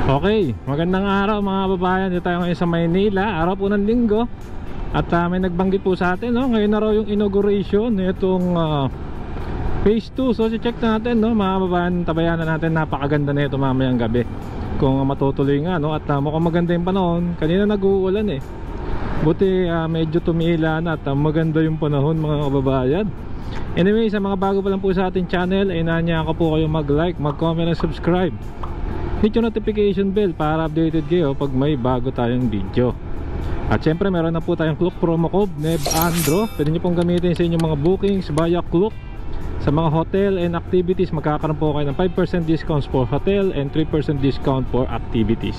Okay, magandang araw mga babayan. Dito tayo ngayon sa Maynila, araw po ng linggo. At may nagbanggit po sa atin, no? Ngayon na raw yung inauguration nitong phase 2. So check natin, no, mga babayan. Tabayanan natin, napakaganda na ito mamayang gabi kung matutuloy nga, no? At mukhang maganda yung panahon. Kanina nag-uulan eh. Buti medyo tumila na at maganda yung panahon mga kababayan. Anyway, sa mga bago pa lang po sa ating channel, ay nanya ko po kayo mag-like, mag-comment at subscribe. Hit yung notification bell para updated kayo pag may bago tayong video. At syempre meron na po tayong Klook promo code NEVANDRO. Pwede nyo pong gamitin sa inyong mga bookings via Klook. Sa mga hotel and activities, magkakaroon po kayo ng 5% discounts for hotel and 3% discount for activities.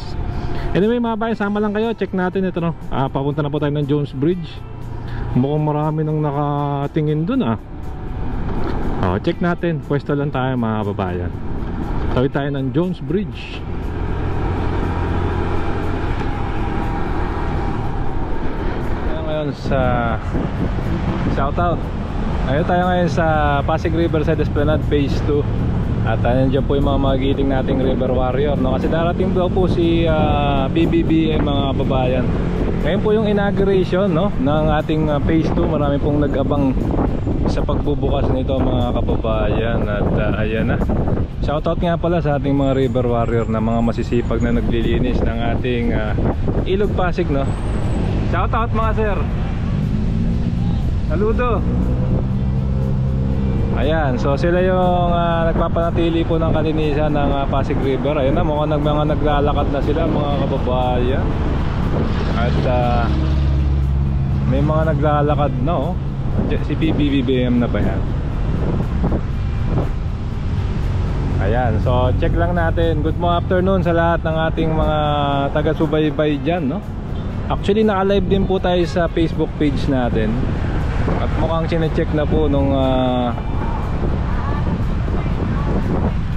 Anyway mga bayan, sama lang kayo. Check natin ito, no? Papunta na po tayo ng Jones Bridge. Mukhang marami nang nakatingin dun check natin. Pwesto lang tayo mga babayan. Tawid tayo ng Jones Bridge. Ngayon sa shoutout. Ngayon tayo ngayon sa Pasig Riverside Esplanade Phase 2. At nandiyan po yung mga magiting nating River Warrior, no? Kasi darating daw po si BBBM mga babayan. Ngayon po yung inauguration, no, ng ating Phase 2. Marami pong nag-abang sa pagbubukas nito mga kababayan. At ayan na. Shoutout nga pala sa ating mga River Warrior na mga masisipag na naglilinis ng ating Ilog Pasig, no? Shoutout mga sir. Saludo. Ayan, so sila yung nagpapanatili po ng kalinisan ng Pasig River. Ayan na, mukhang mga naglalakad na sila mga kababayan. At may mga naglalakad na, oh. Si BBBM na ba yan? Ayan, so check lang natin. Good afternoon sa lahat ng ating mga taga-subaybay dyan, no? Actually naka-live din po tayo sa Facebook page natin. At mukhang sine-check na po nung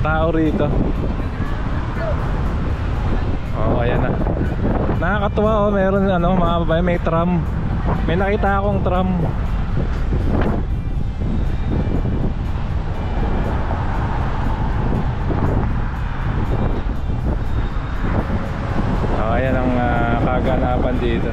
tao rito. Ayan na. Nakakatuwa, meron mga babae, may tram. May nakita akong tram. Ayan ang kaganapan dito.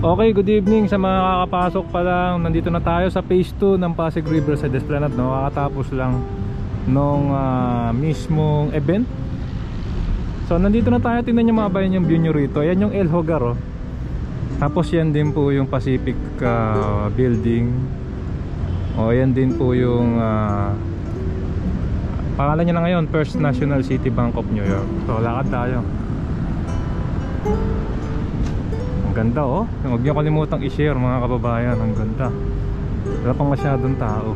Okay, good evening sa mga kakapasok pa lang. Nandito na tayo sa phase 2 ng Pasig Riverside Esplanade, no? Kakatapos lang nung mismong event. So nandito na tayo, tingnan nyo mga bayan yung view nyo rito. Ayan yung El Hogar, oh. Tapos yan din po yung Pacific building. O yan din po yung pangalan niya na ngayon, First National City Bank of New York. So lakad tayo. Ang ganda, oh. Huwag niyo kalimutang i-share mga kababayan. Ang ganda. Wala pang masyadong tao.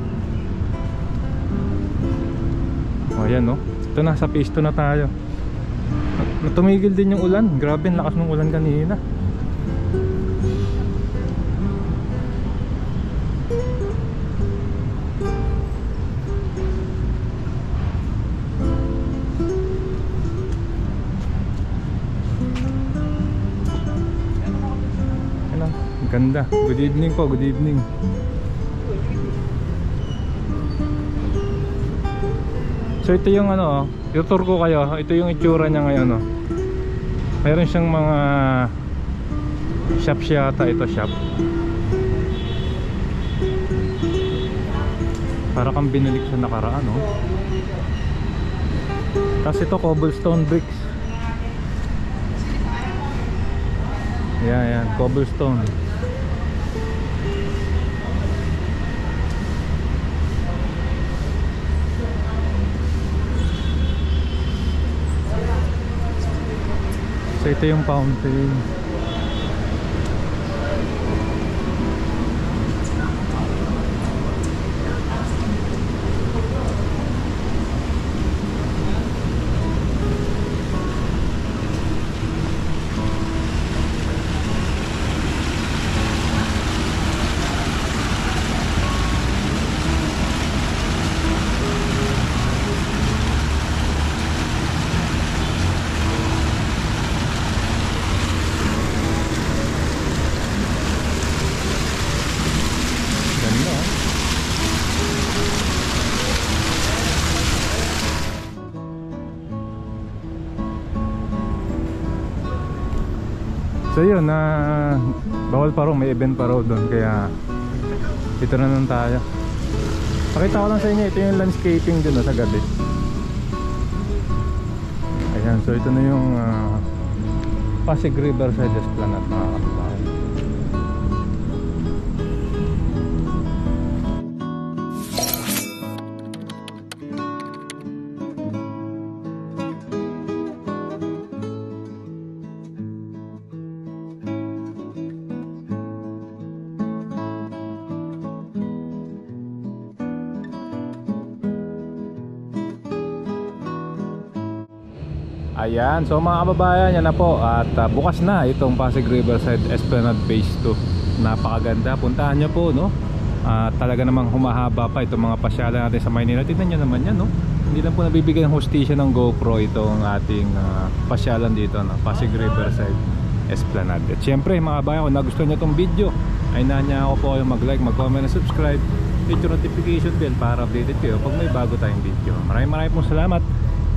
O yan, oh. Ito na, sa phase 2 na tayo. Tumigil din yung ulan. Grabe, ang lakas ng ulan kanina. Ganda. Good evening po, good evening. So ito yung ano, i-tour ko kayo. Ito yung itsura niya ngayon, oh. Mayroon siyang mga shop yata, ito shop. Para kang binalik sa nakaraan, oh. Tapos ito cobblestone bricks. Yan, cobblestone. So ito yung fountain. So yun, bawal pa raw, may event pa raw doon, kaya dito na lang tayo. Pakita ko lang sa inyo, ito yung landscaping dun sa gabi. Ayan, so ito na yung Pasig Riverside Esplanade, mga kababayan. Ayan, so mga kababayan, yan na po. At bukas na itong Pasig Riverside Esplanade Phase 2. Napakaganda, puntahan nyo po, no? Talaga namang humahaba pa itong mga pasyalan natin sa Maynila. Tignan nyo naman yan, no? Hindi lang po nabibigay ng hostisya ng GoPro itong ating pasyalan dito, no? Pasig Riverside Esplanade. At syempre mga kababayan, kung nagustuhan nyo itong video, ay nanya ako po kayo mag-like, mag-comment, and subscribe. Hit yung notification bell para updated kayo pag may bago tayong video. Maraming pong salamat.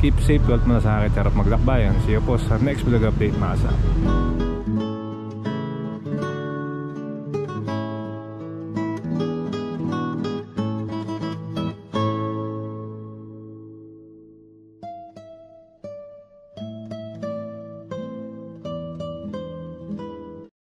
Keep safe, huwag mo na sa akin, sarap maglakbayan. See you po sa next vlog update, mga sa